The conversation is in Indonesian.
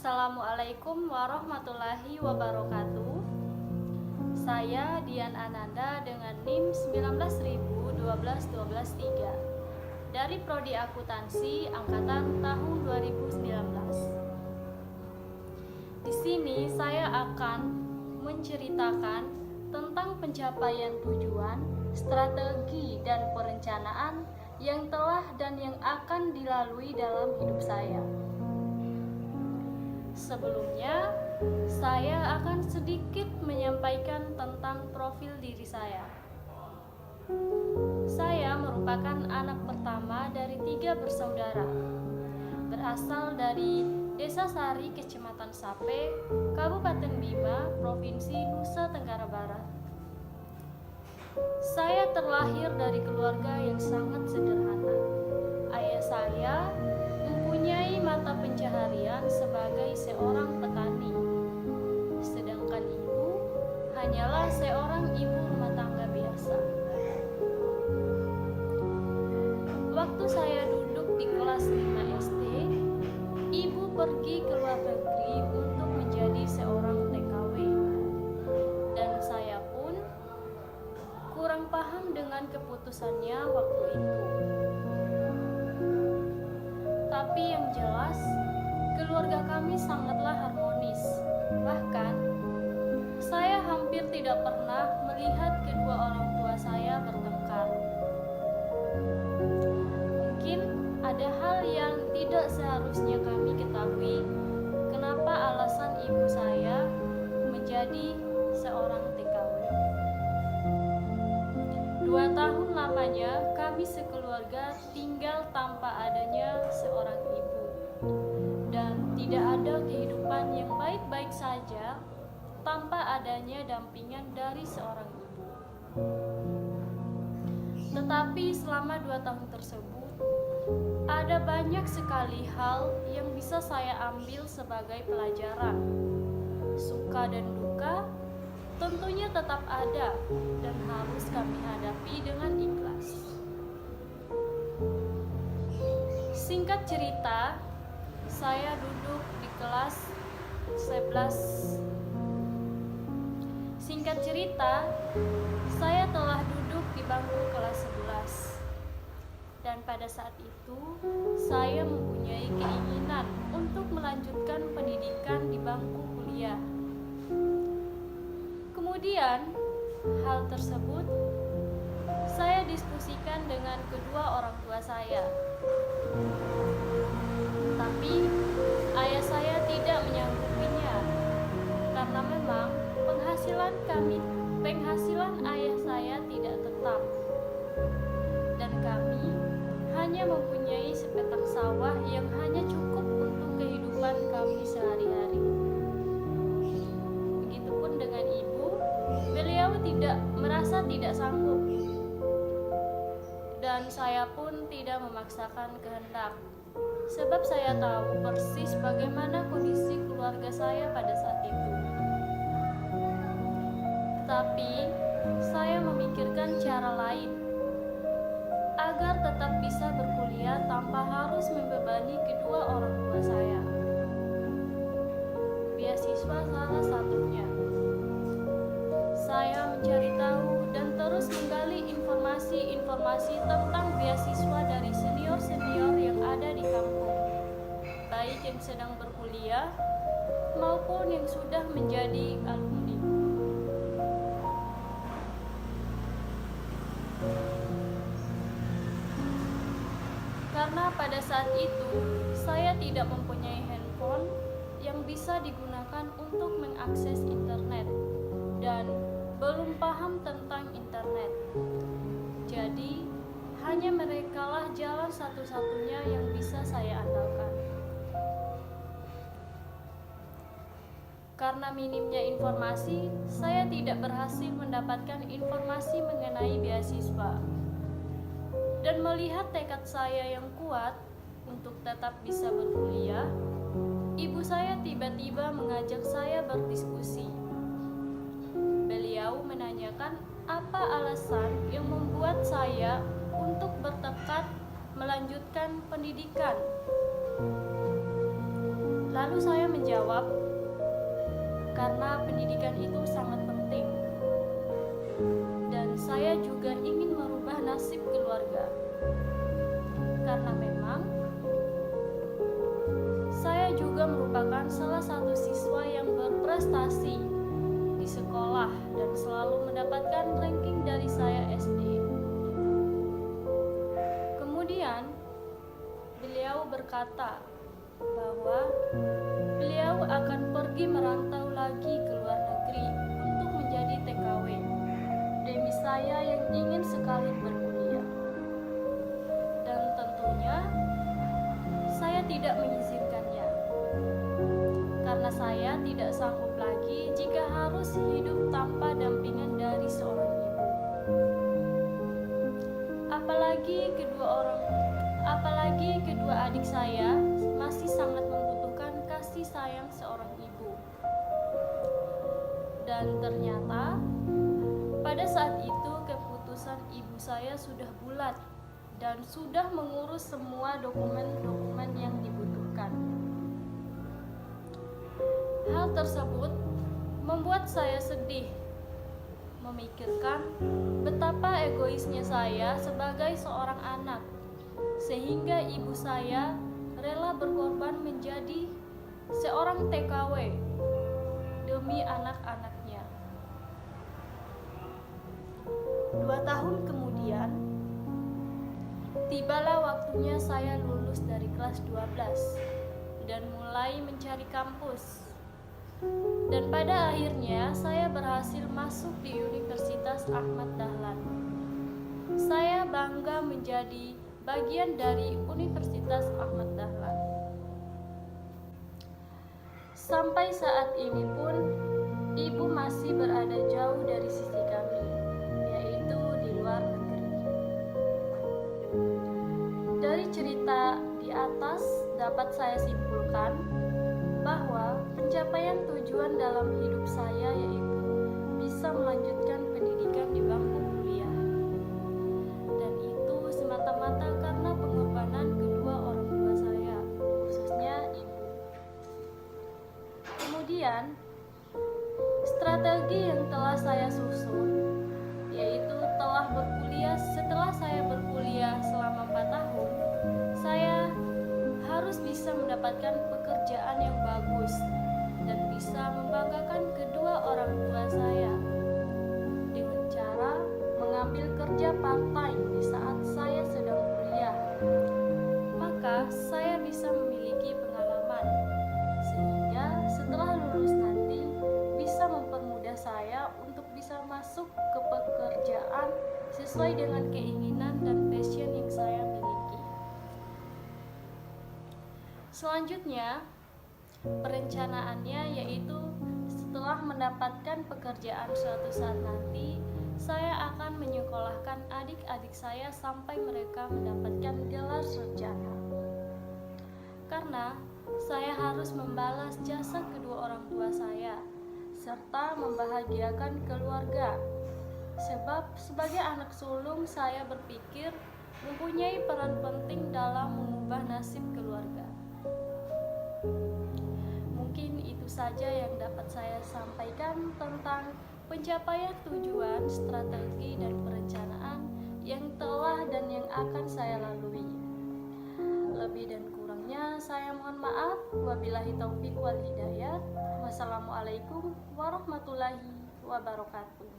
Assalamualaikum warahmatullahi wabarakatuh. Saya Dian Ananda dengan NIM 1912123 dari Prodi Akuntansi angkatan tahun 2019. Di sini saya akan menceritakan tentang pencapaian tujuan, strategi dan perencanaan yang telah dan yang akan dilalui dalam hidup saya. Sebelumnya, saya akan sedikit menyampaikan tentang profil diri saya. Saya merupakan anak pertama dari 3 bersaudara. Berasal dari Desa Sari, Kecamatan Sape, Kabupaten Bima, Provinsi Nusa Tenggara Barat. Saya terlahir dari keluarga yang sangat sederhana. Ayah saya mempunyai mata pencaharian sebagai seorang petani, sedangkan ibu hanyalah seorang ibu rumah tangga biasa. Waktu saya duduk di kelas 5 SD, ibu pergi ke luar negeri untuk menjadi seorang TKW, dan saya pun kurang paham dengan keputusannya waktu itu. Tapi yang jelas, keluarga kami sangatlah harmonis. Bahkan, saya hampir tidak pernah melihat kedua orang tua saya bertengkar. Mungkin ada hal yang tidak seharusnya kami ketahui, kenapa alasan ibu saya menjadi seorang TKW. 2 tahun lamanya kami sekeluarga tinggal tanpa adanya seorang ibu, dan tidak ada kehidupan yang baik-baik saja tanpa adanya dampingan dari seorang ibu. Tetapi selama 2 tahun tersebut, ada banyak sekali hal yang bisa saya ambil sebagai pelajaran. Suka dan duka tentunya tetap ada dan harus kami hadapi dengan ikhlas. Singkat cerita, saya duduk di kelas 11. Singkat cerita, saya telah duduk di bangku kelas 11. Dan pada saat itu, saya mempunyai keinginan untuk melanjutkan pendidikan di bangku kuliah. Kemudian, hal tersebut saya diskusikan dengan kedua orang tua saya. Tapi ayah saya tidak menyanggupinya, karena memang penghasilan ayah saya tidak tetap. Dan kami hanya mempunyai sepetak sawah yang hanya cukup untuk kehidupan kami sehari-hari. Begitupun dengan ibu, beliau merasa tidak sanggup, dan saya pun tidak memaksakan kehendak, sebab saya tahu persis bagaimana kondisi keluarga saya pada saat itu. Tapi saya memikirkan cara lain agar tetap bisa berkuliah tanpa harus membebani kedua orang tua saya. Beasiswa salah satunya. Saya mencari tahu dan terus menggali informasi tentang beasiswa dari senior-senior yang ada di kampung, baik yang sedang berkuliah maupun yang sudah menjadi alumni. Karena pada saat itu saya tidak mempunyai handphone yang bisa digunakan untuk mengakses internet dan belum paham tentang internet. Jadi, hanya merekalah jalan satu-satunya yang bisa saya andalkan. Karena minimnya informasi, saya tidak berhasil mendapatkan informasi mengenai beasiswa. Dan melihat tekad saya yang kuat untuk tetap bisa berkuliah, ibu saya tiba-tiba mengajak saya berdiskusi. Beliau menanyakan apa alasan yang membuat saya untuk bertekad melanjutkan pendidikan. Lalu saya menjawab, karena pendidikan itu sangat penting. Dan saya juga ingin merubah nasib keluarga. Karena memang saya juga merupakan salah satu siswa yang berprestasi di sekolah dan selalu mendapatkan ranking dari saya SD. Kemudian beliau berkata bahwa beliau akan pergi merantau lagi ke luar negeri untuk menjadi TKW demi saya yang ingin sekali berkuliah. Dan tentunya saya tidak mengizinkannya, karena saya tidak sanggup lagi jika harus hidup tanpa dampingan dari seorang ibu. Apalagi kedua adik saya masih sangat membutuhkan kasih sayang seorang ibu. Dan ternyata pada saat itu keputusan ibu saya sudah bulat dan sudah mengurus semua dokumen-dokumen yang dibutuhkan. Hal tersebut membuat saya sedih, memikirkan betapa egoisnya saya sebagai seorang anak, sehingga ibu saya rela berkorban menjadi seorang TKW demi anak-anaknya. 2 tahun kemudian, tibalah waktunya saya lulus dari kelas 12 dan mulai mencari kampus. Dan pada akhirnya saya berhasil masuk di Universitas Ahmad Dahlan. Saya bangga menjadi bagian dari Universitas Ahmad Dahlan. Sampai saat ini pun ibu masih berada jauh dari sisi kami, yaitu di luar negeri. Dari cerita di atas dapat saya simpulkan bahwa pencapaian tujuan dalam hidup saya yaitu bisa melanjutkan pendidikan di bangku kuliah. Dan itu semata-mata karena pengorbanan kedua orang tua saya, khususnya ibu. Kemudian, strategi yang telah saya susun yaitu setelah saya berkuliah selama 4 tahun, saya harus bisa mendapatkan pekerjaan yang bagus dan bisa membanggakan kedua orang tua saya dengan cara mengambil kerja part-time di saat saya sedang kuliah. Maka saya bisa memiliki pengalaman sehingga setelah lulus nanti bisa mempermudah saya untuk bisa masuk ke pekerjaan sesuai dengan keinginan dan passion yang saya miliki. Selanjutnya, perencanaannya yaitu setelah mendapatkan pekerjaan suatu saat nanti, saya akan menyekolahkan adik-adik saya sampai mereka mendapatkan gelar sarjana. Karena saya harus membalas jasa kedua orang tua saya, serta membahagiakan keluarga. Sebab sebagai anak sulung saya berpikir mempunyai peran penting dalam mengubah nasib keluarga. Mungkin itu saja yang dapat saya sampaikan tentang pencapaian tujuan, strategi, dan perencanaan yang telah dan yang akan saya lalui. Lebih dan kurangnya saya mohon maaf. Wabillahi taufik wal hidayah. Wassalamualaikum warahmatullahi wabarakatuh.